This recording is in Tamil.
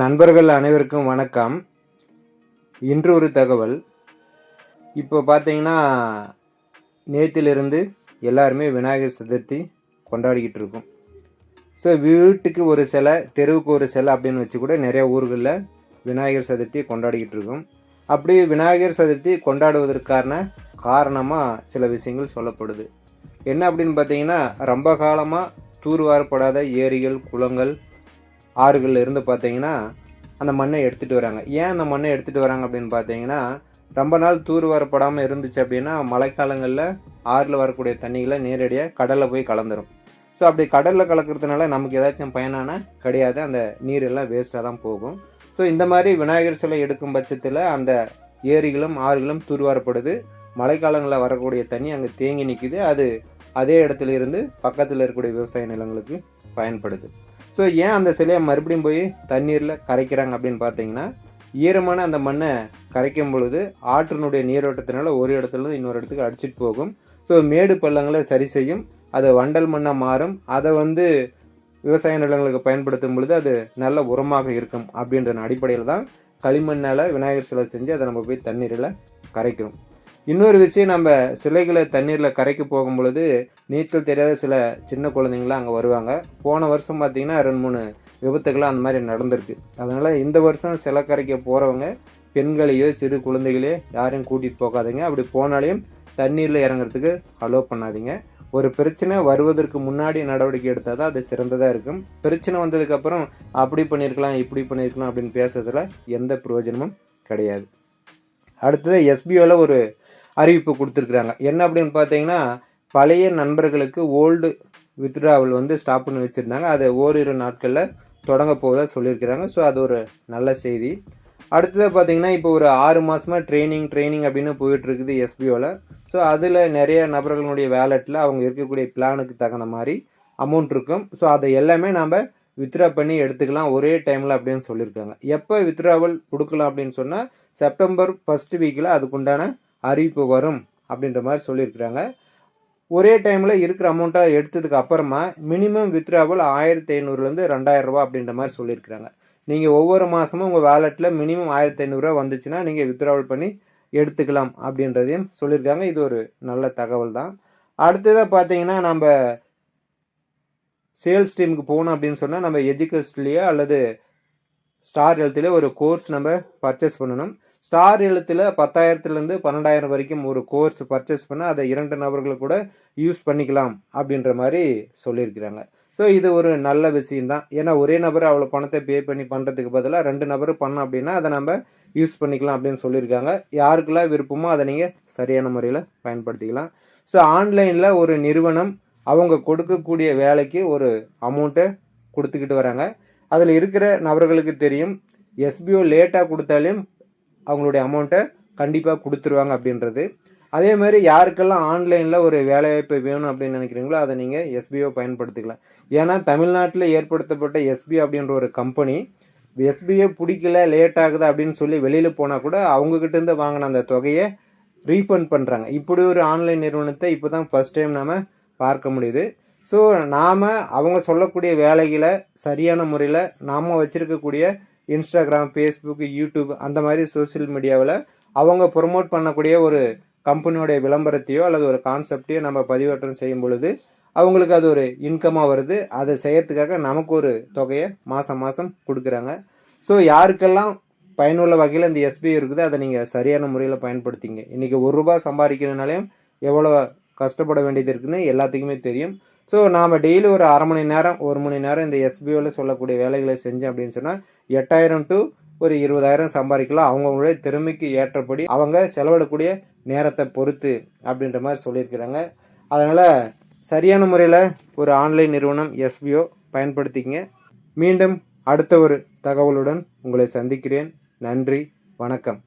நண்பர்கள் அனைவருக்கும் வணக்கம். இன்று ஒரு தகவல். இப்போ பார்த்தீங்கன்னா, நேத்திலிருந்து எல்லாருமே விநாயகர் சதுர்த்தி கொண்டாடிக்கிட்டு இருக்கோம். ஸோ வீட்டுக்கு ஒரு சிலை, தெருவுக்கு ஒரு சிலை அப்படின்னு வச்சு கூட நிறைய ஊர்களில் விநாயகர் சதுர்த்தி கொண்டாடிக்கிட்டு இருக்கோம். அப்படி விநாயகர் சதுர்த்தி கொண்டாடுவதற்கான காரணமாக சில விஷயங்கள் சொல்லப்படுது. என்ன அப்படின்னு பார்த்தீங்கன்னா, ரொம்ப காலமாக தூர்வாரப்படாத ஏரிகள், குளங்கள், ஆறுகளில் இருந்து பார்த்தீங்கன்னா அந்த மண்ணை எடுத்துகிட்டு வராங்க. ஏன் அந்த மண்ணை எடுத்துகிட்டு வராங்க அப்படின்னு பார்த்தீங்கன்னா, ரொம்ப நாள் தூர் வரப்படாமல் இருந்துச்சு அப்படின்னா மழைக்காலங்களில் ஆறில் வரக்கூடிய தண்ணிகளை நேரடியாக கடலில் போய் கலந்துரும். ஸோ அப்படி கடலில் கலக்கிறதுனால நமக்கு ஏதாச்சும் பயனான கிடையாது. அந்த நீர் எல்லாம் வேஸ்ட்டாக தான் போகும். ஸோ இந்த மாதிரி விநாயகர் சிலை எடுக்கும் பட்சத்தில் அந்த ஏரிகளும் ஆறுகளும் தூர்வாரப்படுது. மழைக்காலங்களில் வரக்கூடிய தண்ணி அங்கே தேங்கி நிற்குது. அது அதே இடத்துல இருந்து பக்கத்தில் இருக்கக்கூடிய விவசாய நிலங்களுக்கு பயன்படுது. ஸோ ஏன் அந்த சிலையை மறுபடியும் போய் தண்ணீரில் கரைக்கிறாங்க அப்படின்னு பார்த்தீங்கன்னா, ஈரமான அந்த மண்ணை கரைக்கும் பொழுது ஆற்றினுடைய நீரோட்டத்தினால ஒரு இடத்துலேருந்து இன்னொரு இடத்துக்கு அடிச்சிட்டு போகும். ஸோ மேடு பள்ளங்களை சரி செய்யும். அது வண்டல் மண்ணாக மாறும். அதை விவசாய நிலங்களுக்கு பயன்படுத்தும் பொழுது அது நல்ல உரமாக இருக்கும் அப்படின்ற அடிப்படையில் தான் களிமண்ணால் விநாயகர் சிலை செஞ்சு அதை நம்ம போய் தண்ணீரில் கரைக்கிறோம். இன்னொரு விஷயம், நம்ம சிலைகளை தண்ணீரில் கரைக்க போகும் பொழுது நீச்சல் தெரியாத சில சின்ன குழந்தைங்களாம் அங்கே வருவாங்க. போன வருஷம் பார்த்திங்கன்னா 2-3 விபத்துகள்லாம் அந்த மாதிரி நடந்திருக்கு. அதனால் இந்த வருஷம் சிலை கரைக்க போகிறவங்க பெண்களையோ சிறு குழந்தைகளையோ யாரையும் கூட்டிகிட்டு போகாதீங்க. அப்படி போனாலையும் தண்ணீரில் இறங்குறதுக்கு அலோவ் பண்ணாதீங்க. ஒரு பிரச்சனை வருவதற்கு முன்னாடி நடவடிக்கை எடுத்தால் தான் அது சிறந்ததாக இருக்கும். பிரச்சனை வந்ததுக்கப்புறம் அப்படி பண்ணியிருக்கலாம் இப்படி பண்ணியிருக்கலாம் அப்படின்னு பேசுறதுல எந்த பிரயோஜனமும் கிடையாது. அடுத்தது எஸ்பிஓவில் ஒரு அறிவிப்பு கொடுத்துருக்குறாங்க. என்ன அப்படின்னு பார்த்தீங்கன்னா, பழைய நண்பர்களுக்கு ஓல்டு வித்ட்ராவல் ஸ்டாப் பண்ணி வச்சுருந்தாங்க. அதை ஓரிரு நாட்களில் தொடங்க போவதாக சொல்லியிருக்கிறாங்க. ஸோ அது ஒரு நல்ல செய்தி. அடுத்ததாக பார்த்தீங்கன்னா, இப்போ ஒரு 6 மாதமாக ட்ரைனிங் அப்படின்னு போயிட்டுருக்குது எஸ்பிஓவில். ஸோ அதில் நிறைய நபர்களுடைய வேலெட்டில் அவங்க இருக்கக்கூடிய பிளானுக்கு தகுந்த மாதிரி அமௌண்ட் இருக்கும். ஸோ அதை எல்லாமே நாம் வித்ட்ரா பண்ணி எடுத்துக்கலாம் ஒரே டைமில் அப்படின்னு சொல்லியிருக்காங்க. எப்போ வித்ட்ராவல் கொடுக்கலாம் அப்படின்னு சொன்னால், செப்டம்பர் 1st வீக்கில் அதுக்குண்டான அறிவிப்பு வரும் அப்படின்ற மாதிரி சொல்லியிருக்கிறாங்க. ஒரே டைமில் இருக்கிற அமௌண்ட்டை எடுத்ததுக்கு அப்புறமா மினிமம் வித்ட்ராவல் 1500லேருந்து 2000 ரூபா அப்படின்ற மாதிரி சொல்லியிருக்கிறாங்க. நீங்கள் ஒவ்வொரு மாதமும் உங்கள் வேலெட்டில் மினிமம் 1500 ரூபா வந்துச்சுன்னா நீங்கள் வித்ட்ராவல் பண்ணி எடுத்துக்கலாம் அப்படின்றதையும் சொல்லியிருக்காங்க. இது ஒரு நல்ல தகவல் தான். அடுத்ததாக பார்த்தீங்கன்னா, நம்ம சேல்ஸ் டீமுக்கு போகணும் அப்படின்னு சொன்னால் நம்ம எஜுகேஷன்லேயோ அல்லது ஸ்டார் ஹெல்த்திலே ஒரு கோர்ஸ் நம்ம பர்ச்சேஸ் பண்ணணும். ஸ்டார் ஹெல்த்தில் 10,000லேருந்து 12,000 வரைக்கும் ஒரு கோர்ஸ் பர்ச்சேஸ் பண்ணால் அதை 2 நபர்கள் கூட யூஸ் பண்ணிக்கலாம் அப்படின்ற மாதிரி சொல்லியிருக்கிறாங்க. ஸோ இது ஒரு நல்ல விஷயம்தான். ஏன்னா ஒரே நபர் அவ்வளோ பணத்தை பே பண்ணி பண்ணுறதுக்கு பதிலாக 2 நபர் பண்ணோம் அப்படின்னா அதை நம்ம யூஸ் பண்ணிக்கலாம் அப்படின்னு சொல்லியிருக்காங்க. யாருக்கெல்லாம் விருப்பமோ அதை நீங்கள் சரியான முறையில் பயன்படுத்திக்கலாம். ஸோ ஆன்லைனில் ஒரு நிறுவனம் அவங்க கொடுக்கக்கூடிய வேலைக்கு ஒரு அமௌண்ட்டை கொடுத்துக்கிட்டு வராங்க. அதில் இருக்கிற நபர்களுக்கு தெரியும், எஸ்பிஓ லேட்டாக கொடுத்தாலும் அவங்களுடைய அமௌண்ட்டை கண்டிப்பாக கொடுத்துருவாங்க அப்படின்றது. அதே மாதிரி யாருக்கெல்லாம் ஆன்லைனில் ஒரு வேலைவாய்ப்பு வேணும் அப்படின்னு நினைக்கிறீங்களோ அதை நீங்கள் எஸ்பிஓ பயன்படுத்திக்கலாம். ஏன்னா தமிழ்நாட்டில் ஏற்படுத்தப்பட்ட எஸ்பிஓ அப்படின்ற ஒரு கம்பெனி எஸ்பிஓ பிடிக்கல, லேட் ஆகுது அப்படின்னு சொல்லி வெளியில் போனால் கூட அவங்கக்கிட்டேருந்து வாங்கின அந்த தொகையை ரீஃபண்ட் பண்ணுறாங்க. இப்படி ஒரு ஆன்லைன் நிறுவனத்தை இப்போ தான் ஃபஸ்ட் டைம் நாம் பார்க்க முடியுது. ஸோ நாம் அவங்க சொல்லக்கூடிய வேலைகளை சரியான முறையில் நாம் வச்சுருக்கக்கூடிய இன்ஸ்டாகிராம், ஃபேஸ்புக், யூடியூப் அந்த மாதிரி சோசியல் மீடியாவில் அவங்க ப்ரொமோட் பண்ணக்கூடிய ஒரு கம்பெனியோடைய விளம்பரத்தையோ அல்லது ஒரு கான்செப்டையோ நம்ம பதிவேற்றம் செய்யும் பொழுது அவங்களுக்கு அது ஒரு இன்கமாக வருது. அதை செய்யறதுக்காக நமக்கு ஒரு தொகையை மாதம் மாதம் கொடுக்குறாங்க. ஸோ யாருக்கெல்லாம் பயனுள்ள வகையில் இந்த எஸ்பிஐ இருக்குது அதை நீங்கள் சரியான முறையில் பயன்படுத்திங்க. இன்றைக்கி ₹1 சம்பாதிக்கிறதுனாலையும் எவ்வளோ கஷ்டப்பட வேண்டியது இருக்குதுன்னு எல்லாத்துக்குமே தெரியும். ஸோ நாம் டெய்லி ஒரு அரை மணி நேரம் 1 மணி நேரம் இந்த எஸ்பிஓவில் சொல்லக்கூடிய வேலைகளை செஞ்சோம் அப்படின்னு சொன்னால் 8,000 to ஒரு 20,000 சம்பாதிக்கலாம். அவங்களுடைய திறமைக்கு ஏற்றபடி அவங்க செலவிடக்கூடிய நேரத்தை பொறுத்து அப்படின்ற மாதிரி சொல்லியிருக்கிறாங்க. அதனால் சரியான முறையில் ஒரு ஆன்லைன் நிறுவனம் எஸ்பிஓ பயன்படுத்திக்கங்க. மீண்டும் அடுத்த ஒரு தகவலுடன் உங்களை சந்திக்கிறேன். நன்றி, வணக்கம்.